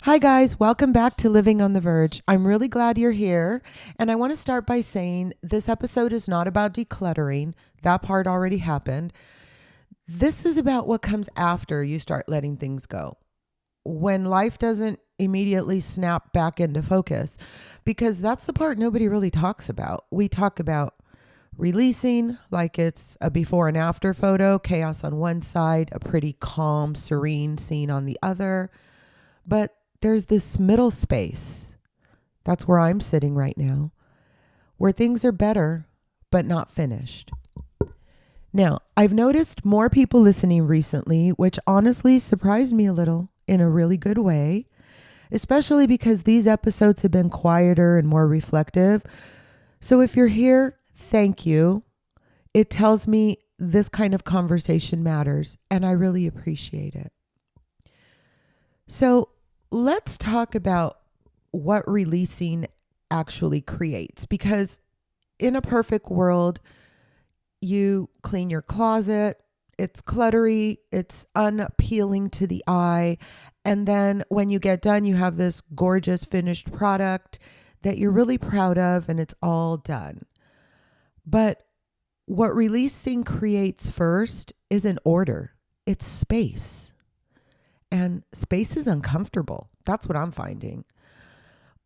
Hi, guys. Welcome back to Living on the Verge. I'm really glad you're here. And I want to start by saying this episode is not about decluttering. That part already happened. This is about what comes after you start letting things go. When life doesn't immediately snap back into focus, because that's the part nobody really talks about. We talk about releasing like it's a before and after photo, chaos on one side, a pretty calm, serene scene on the other. But there's this middle space. That's where I'm sitting right now, where things are better, but not finished. Now, I've noticed more people listening recently, which honestly surprised me a little in a really good way, especially because these episodes have been quieter and more reflective. So if you're here, thank you. It tells me this kind of conversation matters, and I really appreciate it. So let's talk about what releasing actually creates, because in a perfect world, you clean your closet, it's cluttery, it's unappealing to the eye, and then when you get done, you have this gorgeous finished product that you're really proud of, and it's all done. But what releasing creates first isn't order, it's space. And space is uncomfortable. That's what I'm finding.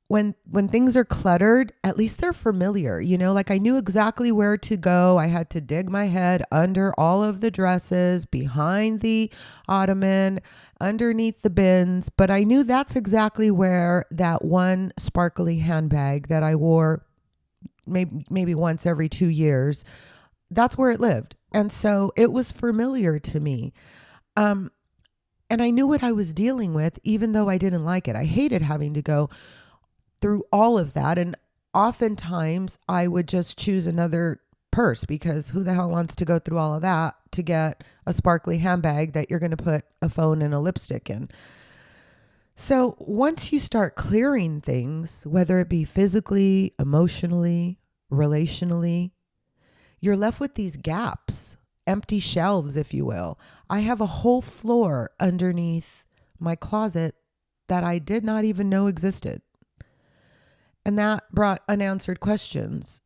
When things are cluttered, at least they're familiar. Like I knew exactly where to go. I had to dig my head under all of the dresses, behind the ottoman, underneath the bins. But I knew that's exactly where that one sparkly handbag that I wore maybe once every 2 years, that's where it lived. And so it was familiar to me. And I knew what I was dealing with, even though I didn't like it. I hated having to go through all of that. And oftentimes I would just choose another purse, because who the hell wants to go through all of that to get a sparkly handbag that you're going to put a phone and a lipstick in? So once you start clearing things, whether it be physically, emotionally, relationally, you're left with these gaps, empty shelves, if you will. I have a whole floor underneath my closet that I did not even know existed. And that brought unanswered questions.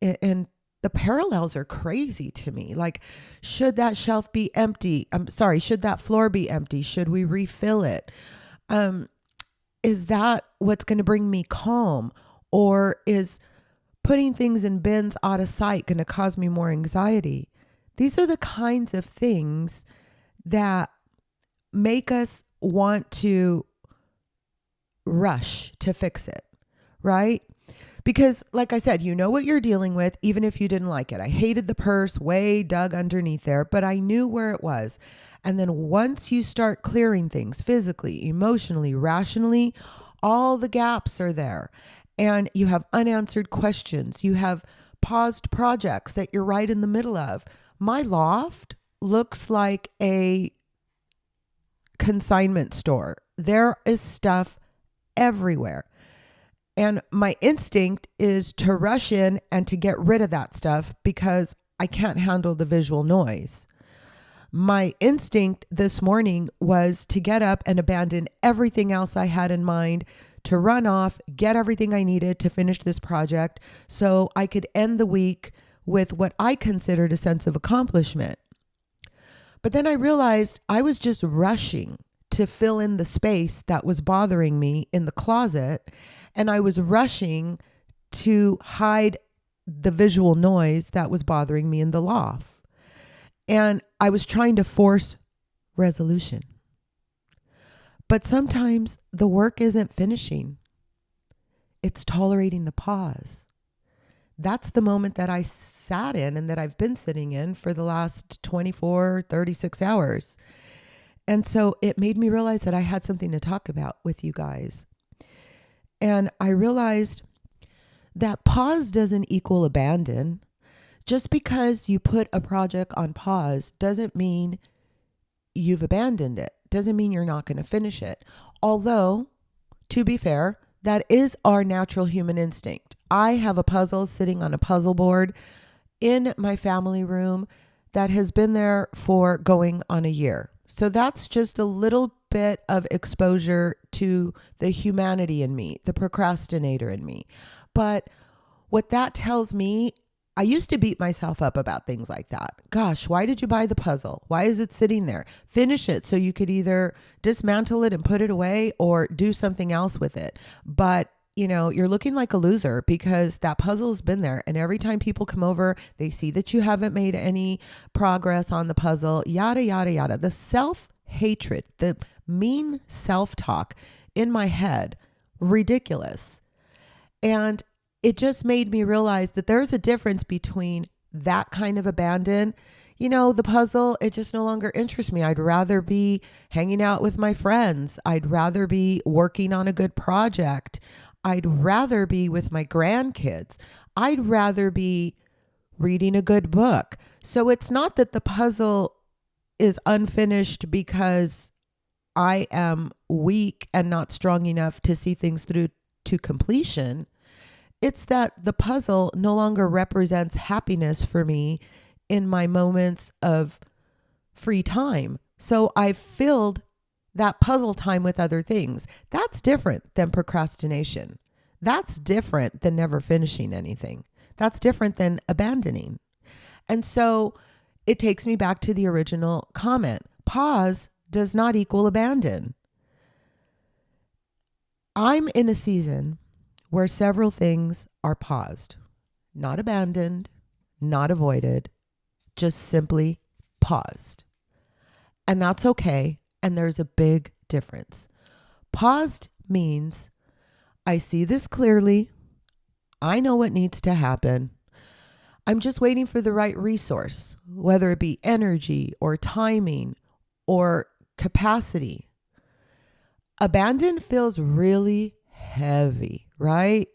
And the parallels are crazy to me. Like, should that shelf be empty? Should that floor be empty? Should we refill it? Is that what's going to bring me calm? Or is putting things in bins out of sight going to cause me more anxiety? These are the kinds of things that make us want to rush to fix it, right? Because like I said, you know what you're dealing with, even if you didn't like it. I hated the purse way dug underneath there, but I knew where it was. And then once you start clearing things physically, emotionally, rationally, all the gaps are there. And you have unanswered questions. You have paused projects that you're right in the middle of. My loft looks like a consignment store. There is stuff everywhere. And my instinct is to rush in and to get rid of that stuff because I can't handle the visual noise. My instinct this morning was to get up and abandon everything else I had in mind, to run off, get everything I needed to finish this project so I could end the week with what I considered a sense of accomplishment. But then I realized I was just rushing to fill in the space that was bothering me in the closet, and I was rushing to hide the visual noise that was bothering me in the loft. And I was trying to force resolution. But sometimes the work isn't finishing. It's tolerating the pause. That's the moment that I sat in and that I've been sitting in for the last 24, 36 hours. And so it made me realize that I had something to talk about with you guys. And I realized that pause doesn't equal abandon. Just because you put a project on pause doesn't mean you've abandoned it. Doesn't mean you're not going to finish it. Although, to be fair, that is our natural human instinct. I have a puzzle sitting on a puzzle board in my family room that has been there for going on a year. So that's just a little bit of exposure to the humanity in me, the procrastinator in me. But what that tells me, I used to beat myself up about things like that. Gosh, why did you buy the puzzle? Why is it sitting there? Finish it so you could either dismantle it and put it away or do something else with it. But you're looking like a loser because that puzzle's been there. And every time people come over, they see that you haven't made any progress on the puzzle, yada, yada, yada. The self-hatred, the mean self-talk in my head, ridiculous. And it just made me realize that there's a difference between that kind of abandon. The puzzle, it just no longer interests me. I'd rather be hanging out with my friends. I'd rather be working on a good project. I'd rather be with my grandkids. I'd rather be reading a good book. So it's not that the puzzle is unfinished because I am weak and not strong enough to see things through to completion. It's that the puzzle no longer represents happiness for me in my moments of free time. So I've filled that puzzle time with other things. That's different than procrastination. That's different than never finishing anything. That's different than abandoning. And so it takes me back to the original comment. Pause does not equal abandon. I'm in a season where several things are paused, not abandoned, not avoided, just simply paused. And that's okay. And there's a big difference. Paused means I see this clearly. I know what needs to happen. I'm just waiting for the right resource, whether it be energy or timing or capacity. Abandon feels really heavy, right?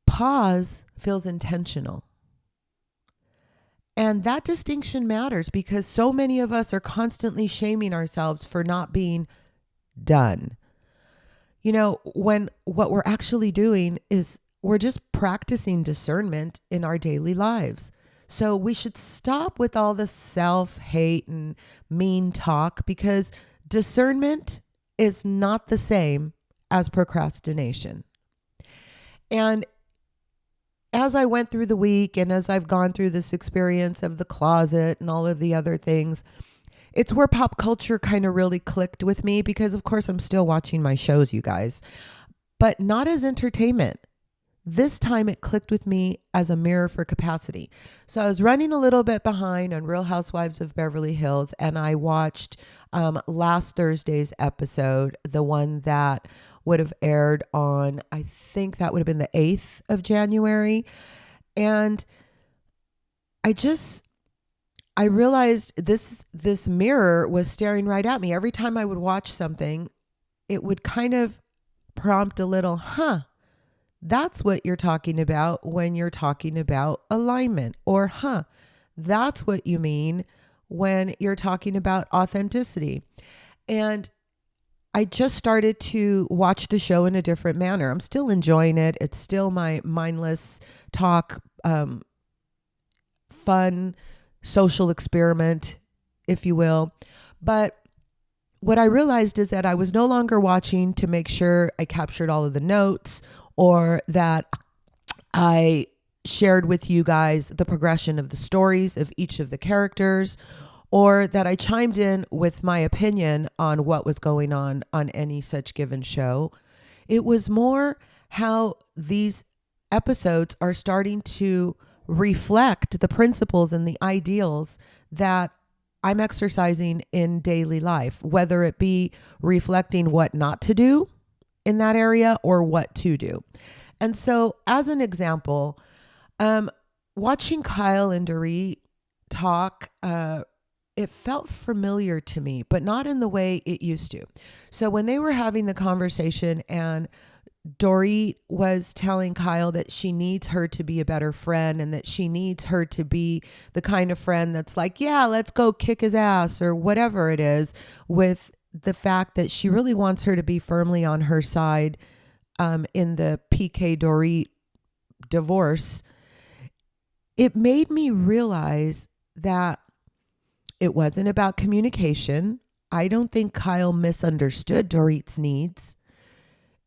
Pause feels intentional. And that distinction matters because so many of us are constantly shaming ourselves for not being done. When what we're actually doing is we're just practicing discernment in our daily lives. So we should stop with all the self-hate and mean talk because discernment is not the same as procrastination. And as I went through the week and as I've gone through this experience of the closet and all of the other things, it's where pop culture kind of really clicked with me because, of course, I'm still watching my shows, you guys, but not as entertainment. This time it clicked with me as a mirror for capacity. So I was running a little bit behind on Real Housewives of Beverly Hills, and I watched last Thursday's episode, the one that would have aired on, I think that would have been the 8th of January. And I realized this mirror was staring right at me. Every time I would watch something, it would kind of prompt a little, that's what you're talking about when you're talking about alignment. Or, that's what you mean when you're talking about authenticity. And I just started to watch the show in a different manner. I'm still enjoying it. It's still my mindless talk, fun, social experiment, if you will. But what I realized is that I was no longer watching to make sure I captured all of the notes or that I shared with you guys the progression of the stories of each of the characters, or that I chimed in with my opinion on what was going on any such given show. It was more how these episodes are starting to reflect the principles and the ideals that I'm exercising in daily life, whether it be reflecting what not to do in that area or what to do. And so as an example, watching Kyle and Dorit talk, it felt familiar to me, but not in the way it used to. So when they were having the conversation and Dorit was telling Kyle that she needs her to be a better friend and that she needs her to be the kind of friend that's like, yeah, let's go kick his ass or whatever it is, with the fact that she really wants her to be firmly on her side in the PK Dorit divorce. It made me realize that it wasn't about communication I don't think Kyle misunderstood Dorit's needs.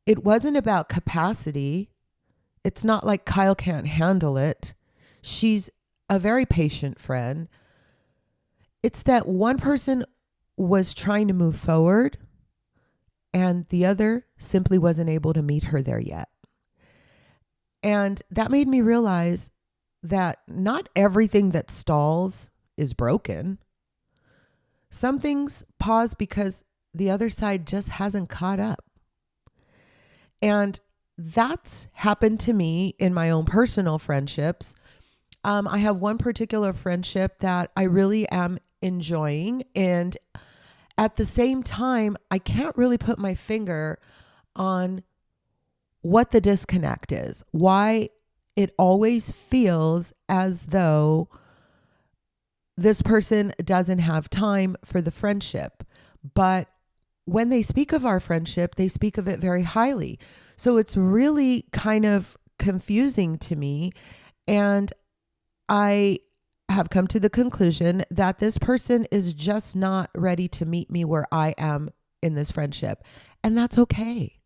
It wasn't about capacity. It's not like Kyle can't handle it. She's a very patient friend. It's that one person was trying to move forward and the other simply wasn't able to meet her there yet. And that made me realize that not everything that stalls is broken. Some things pause because the other side just hasn't caught up. And that's happened to me in my own personal friendships. I have one particular friendship that I really am enjoying. And at the same time, I can't really put my finger on what the disconnect is, why it always feels as though this person doesn't have time for the friendship. But when they speak of our friendship, they speak of it very highly. So it's really kind of confusing to me. And I have come to the conclusion that this person is just not ready to meet me where I am in this friendship. And that's okay.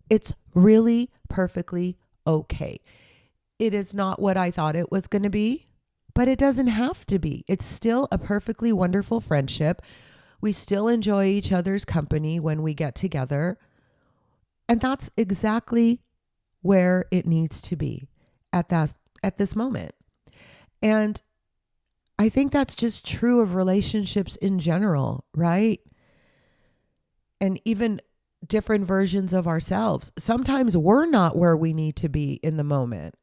It's really perfectly okay. It is not what I thought it was going to be, but it doesn't have to be. It's still a perfectly wonderful friendship. We still enjoy each other's company when we get together. And that's exactly where it needs to be at this moment. And I think that's just true of relationships in general, right? And even different versions of ourselves. Sometimes we're not where we need to be in the moment.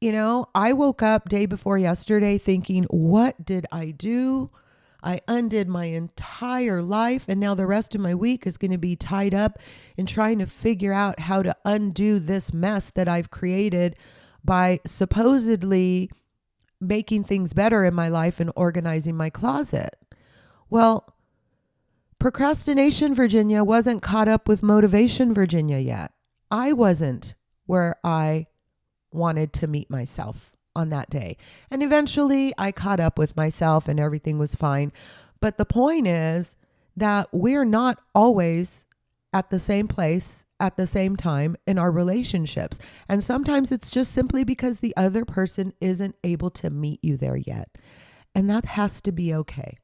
You know, I woke up day before yesterday thinking, what did I do? I undid my entire life, and now the rest of my week is going to be tied up in trying to figure out how to undo this mess that I've created by supposedly making things better in my life and organizing my closet. Well, procrastination, Virginia, wasn't caught up with motivation, Virginia, yet. I wasn't where I wanted to meet myself on that day. And eventually I caught up with myself and everything was fine. But the point is that we're not always at the same place at the same time in our relationships. And sometimes it's just simply because the other person isn't able to meet you there yet. And that has to be okay.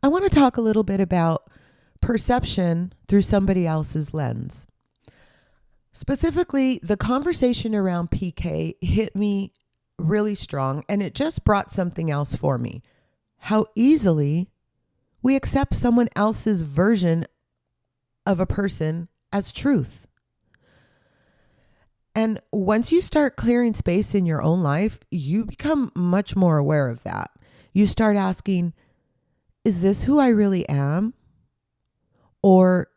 I want to talk a little bit about perception through somebody else's lens. Specifically, the conversation around PK hit me really strong, and it just brought something else for me. How easily we accept someone else's version of a person as truth. And once you start clearing space in your own life, you become much more aware of that. You start asking, is this who I really am? Or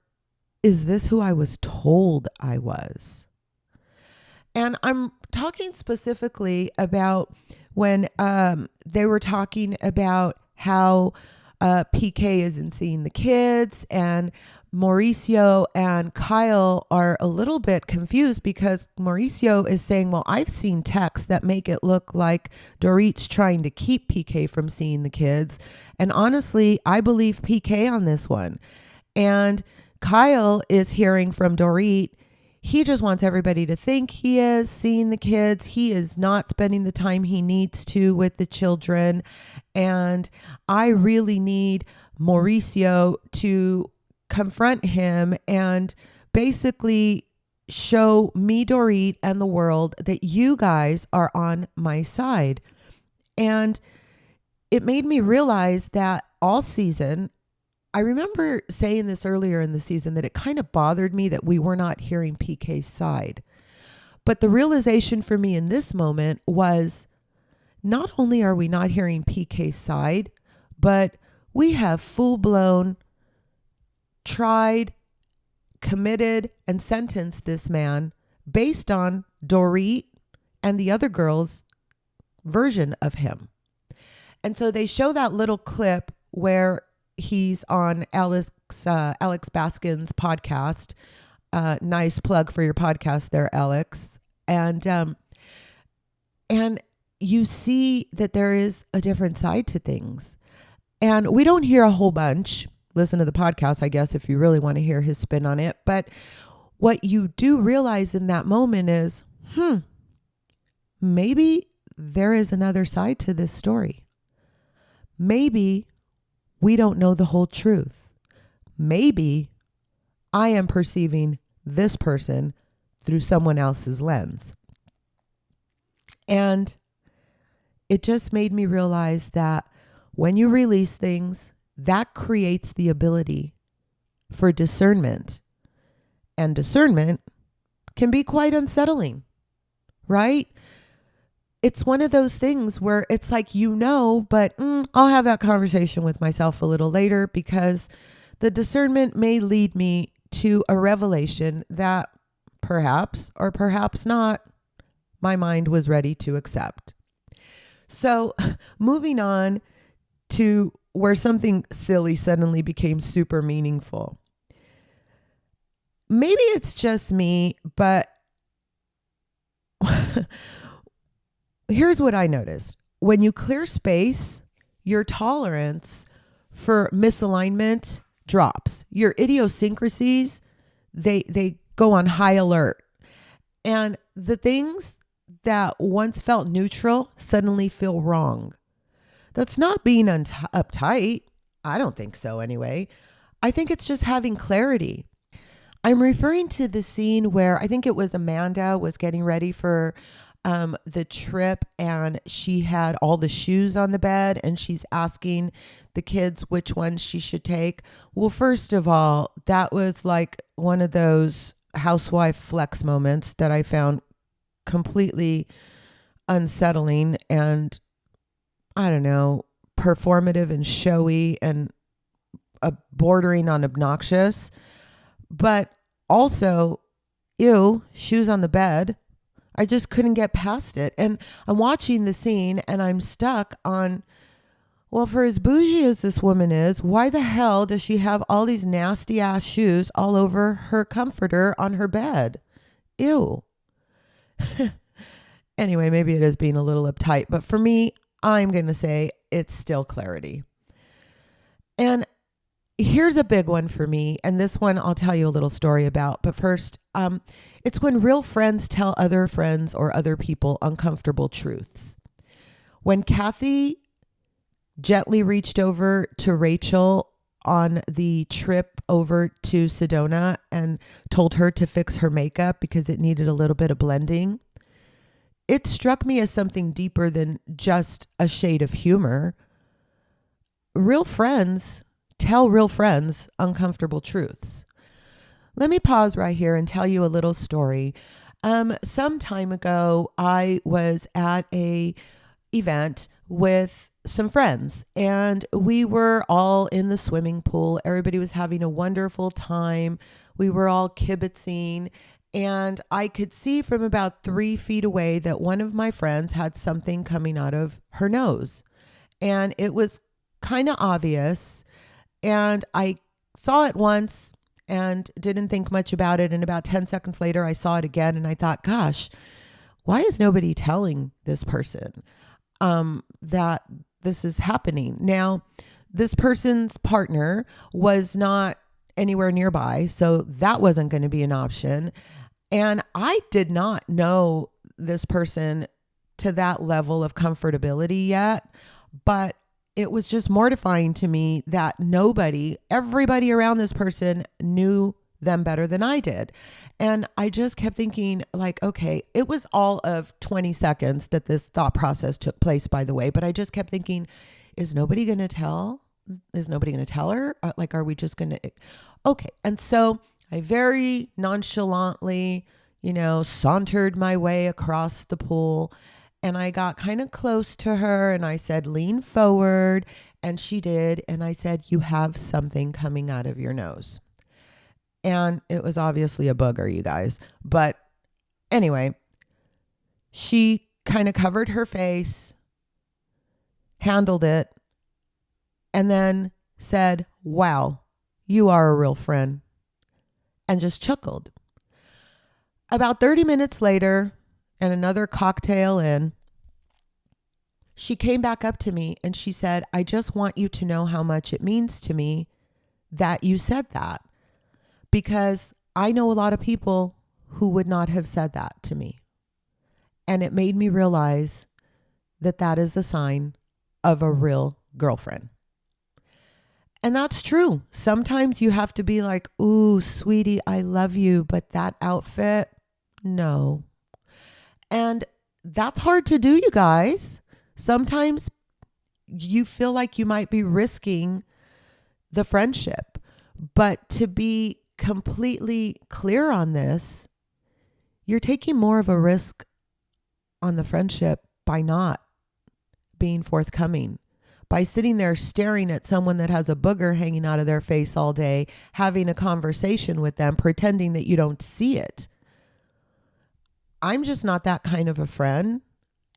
is this who I was told I was? And I'm talking specifically about when they were talking about how PK isn't seeing the kids, and Mauricio and Kyle are a little bit confused because Mauricio is saying, well, I've seen texts that make it look like Dorit's trying to keep PK from seeing the kids. And honestly, I believe PK on this one. And Kyle is hearing from Dorit, he just wants everybody to think he is seeing the kids. He is not spending the time he needs to with the children. And I really need Mauricio to confront him and basically show me, Dorit, and the world that you guys are on my side. And it made me realize that all season, I remember saying this earlier in the season, that it kind of bothered me that we were not hearing PK's side. But the realization for me in this moment was, not only are we not hearing PK's side, but we have full-blown tried, committed, and sentenced this man based on Dorit and the other girl's version of him. And so they show that little clip where he's on Alex Baskin's podcast. Nice plug for your podcast there, Alex. And you see that there is a different side to things. And we don't hear a whole bunch. listen to the podcast, I guess, if you really want to hear his spin on it. But what you do realize in that moment is, maybe there is another side to this story. Maybe we don't know the whole truth. Maybe I am perceiving this person through someone else's lens. And it just made me realize that when you release things, that creates the ability for discernment. And discernment can be quite unsettling, right? It's one of those things where it's like, but I'll have that conversation with myself a little later, because the discernment may lead me to a revelation that perhaps or perhaps not my mind was ready to accept. So moving on to where something silly suddenly became super meaningful. Maybe it's just me, but here's what I noticed. When you clear space, your tolerance for misalignment drops. Your idiosyncrasies, they go on high alert. And the things that once felt neutral suddenly feel wrong. That's not being uptight. I don't think so anyway. I think it's just having clarity. I'm referring to the scene where I think it was Amanda was getting ready for the trip, and she had all the shoes on the bed, and she's asking the kids which ones she should take. Well, first of all, that was like one of those housewife flex moments that I found completely unsettling and, I don't know, performative and showy and bordering on obnoxious. But also, ew, shoes on the bed. I just couldn't get past it. And I'm watching the scene and I'm stuck on, well, for as bougie as this woman is, why the hell does she have all these nasty ass shoes all over her comforter on her bed? Ew. Anyway, maybe it is being a little uptight, but for me, I'm going to say it's still clarity. And here's a big one for me. And this one I'll tell you a little story about. But first, it's when real friends tell other friends or other people uncomfortable truths. When Kathy gently reached over to Rachel on the trip over to Sedona and told her to fix her makeup because it needed a little bit of blending, it struck me as something deeper than just a shade of humor. Real friends tell real friends uncomfortable truths. Let me pause right here and tell you a little story. Some time ago, I was at a event with some friends, and we were all in the swimming pool. Everybody was having a wonderful time. We were all kibitzing, and I could see from about 3 feet away that one of my friends had something coming out of her nose, and it was kind of obvious. And I saw it once and didn't think much about it. And about 10 seconds later, I saw it again. And I thought, gosh, why is nobody telling this person that this is happening? Now, this person's partner was not anywhere nearby, so that wasn't going to be an option. And I did not know this person to that level of comfortability yet, but it was just mortifying to me that everybody around this person knew them better than I did. And I just kept thinking, like, okay, it was all of 20 seconds that this thought process took place, by the way. But I just kept thinking, is nobody going to tell? Is nobody going to tell her? Like, are we just going to? Okay. And so I very nonchalantly, sauntered my way across the pool. And I got kind of close to her and I said, lean forward. And she did. And I said, you have something coming out of your nose. And it was obviously a booger, you guys. But anyway, she kind of covered her face, handled it, and then said, wow, you are a real friend. And just chuckled. About 30 minutes later, and another cocktail in, she came back up to me and she said, I just want you to know how much it means to me that you said that, because I know a lot of people who would not have said that to me. And it made me realize that that is a sign of a real girlfriend. And that's true. Sometimes you have to be like, ooh, sweetie, I love you, but that outfit, no. And that's hard to do, you guys. Sometimes you feel like you might be risking the friendship, but to be completely clear on this, you're taking more of a risk on the friendship by not being forthcoming, by sitting there staring at someone that has a booger hanging out of their face all day, having a conversation with them, pretending that you don't see it. I'm just not that kind of a friend.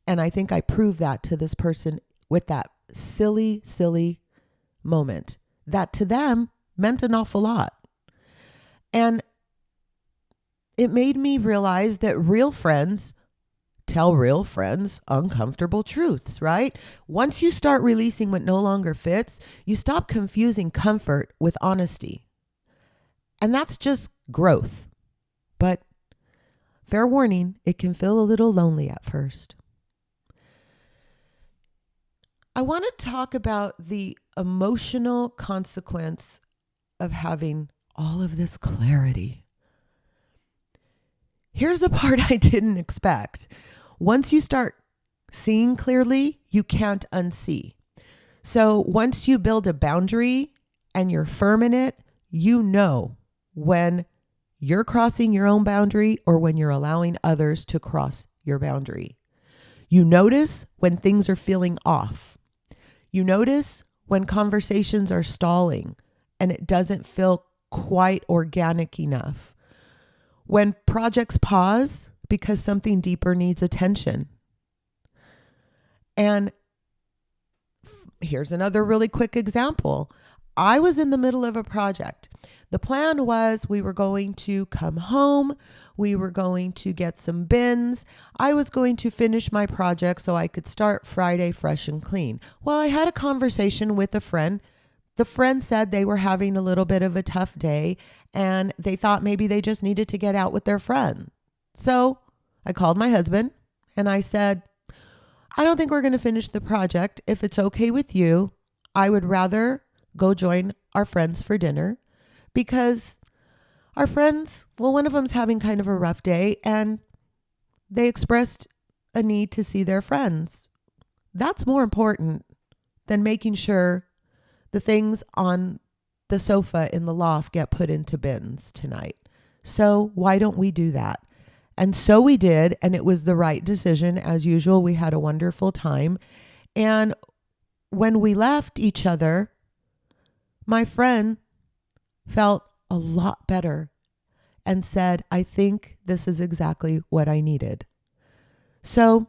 And I think I proved that to this person with that silly, silly moment that to them meant an awful lot. And it made me realize that real friends tell real friends uncomfortable truths, right? Once you start releasing what no longer fits, you stop confusing comfort with honesty. And that's just growth. But fair warning, it can feel a little lonely at first. I want to talk about the emotional consequence of having all of this clarity. Here's the part I didn't expect. Once you start seeing clearly, you can't unsee. So once you build a boundary and you're firm in it, you know when you're crossing your own boundary or when you're allowing others to cross your boundary. You notice when things are feeling off. You notice when conversations are stalling and it doesn't feel quite organic enough. When projects pause because something deeper needs attention. And here's another really quick example. I was in the middle of a project. The plan was we were going to come home. We were going to get some bins. I was going to finish my project so I could start Friday fresh and clean. Well, I had a conversation with a friend. The friend said they were having a little bit of a tough day and they thought maybe they just needed to get out with their friend. So I called my husband and I said, I don't think we're going to finish the project. If it's okay with you, I would rather go join our friends for dinner because our friends, well, one of them's having kind of a rough day and they expressed a need to see their friends. That's more important than making sure the things on the sofa in the loft get put into bins tonight. So why don't we do that? And so we did, and it was the right decision. As usual, we had a wonderful time. And when we left each other, my friend felt a lot better and said, I think this is exactly what I needed. So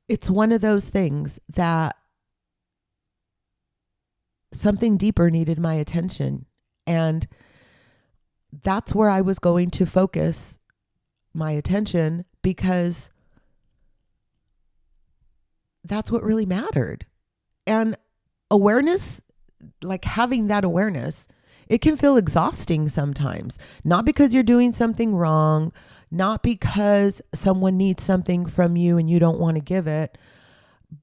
it's one of those things that something deeper needed my attention. And that's where I was going to focus my attention because that's what really mattered. And awareness, like having that awareness, it can feel exhausting sometimes. Not because you're doing something wrong, not because someone needs something from you and you don't want to give it,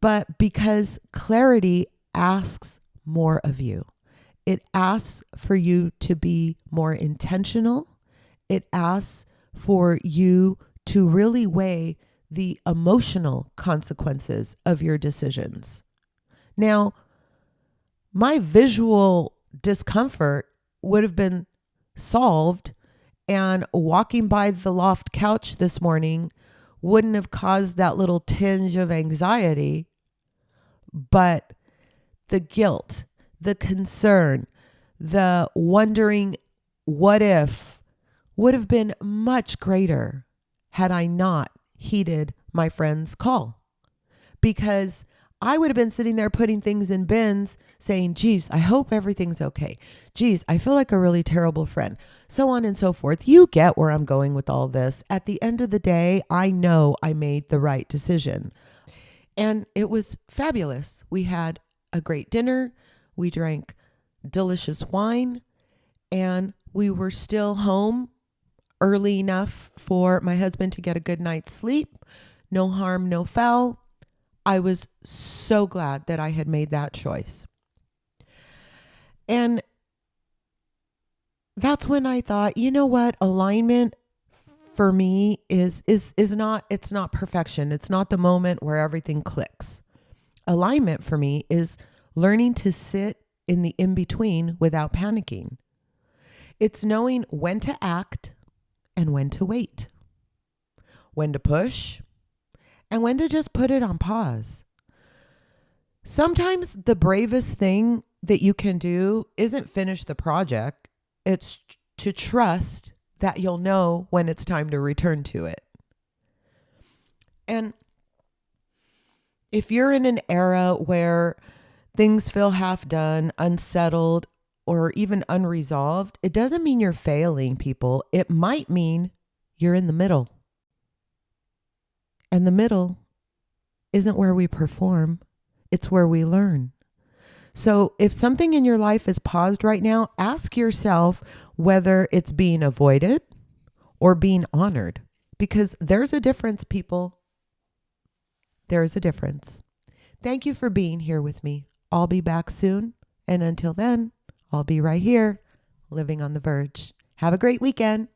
but because clarity asks more of you. It asks for you to be more intentional. It asks for you to really weigh the emotional consequences of your decisions. Now, my visual discomfort would have been solved, and walking by the loft couch this morning wouldn't have caused that little tinge of anxiety, but the guilt, the concern, the wondering what if would have been much greater had I not heeded my friend's call. Because I would have been sitting there putting things in bins saying, geez, I hope everything's okay. Geez, I feel like a really terrible friend. So on and so forth. You get where I'm going with all this. At the end of the day, I know I made the right decision. And it was fabulous. We had a great dinner. We drank delicious wine, and we were still home early enough for my husband to get a good night's sleep. No harm, no foul. I was so glad that I had made that choice. And that's when I thought, you know what? Alignment for me is not, it's not perfection. It's not the moment where everything clicks. Alignment for me is learning to sit in the in-between without panicking. It's knowing when to act and when to wait, when to push and when to just put it on pause. Sometimes the bravest thing that you can do isn't finish the project. It's to trust that you'll know when it's time to return to it. And if you're in an era where things feel half done, unsettled, or even unresolved, it doesn't mean you're failing, people. It might mean you're in the middle. And the middle isn't where we perform, it's where we learn. So if something in your life is paused right now, ask yourself whether it's being avoided or being honored, because there's a difference, people. There is a difference. Thank you for being here with me. I'll be back soon. And until then, I'll be right here, living on the verge. Have a great weekend.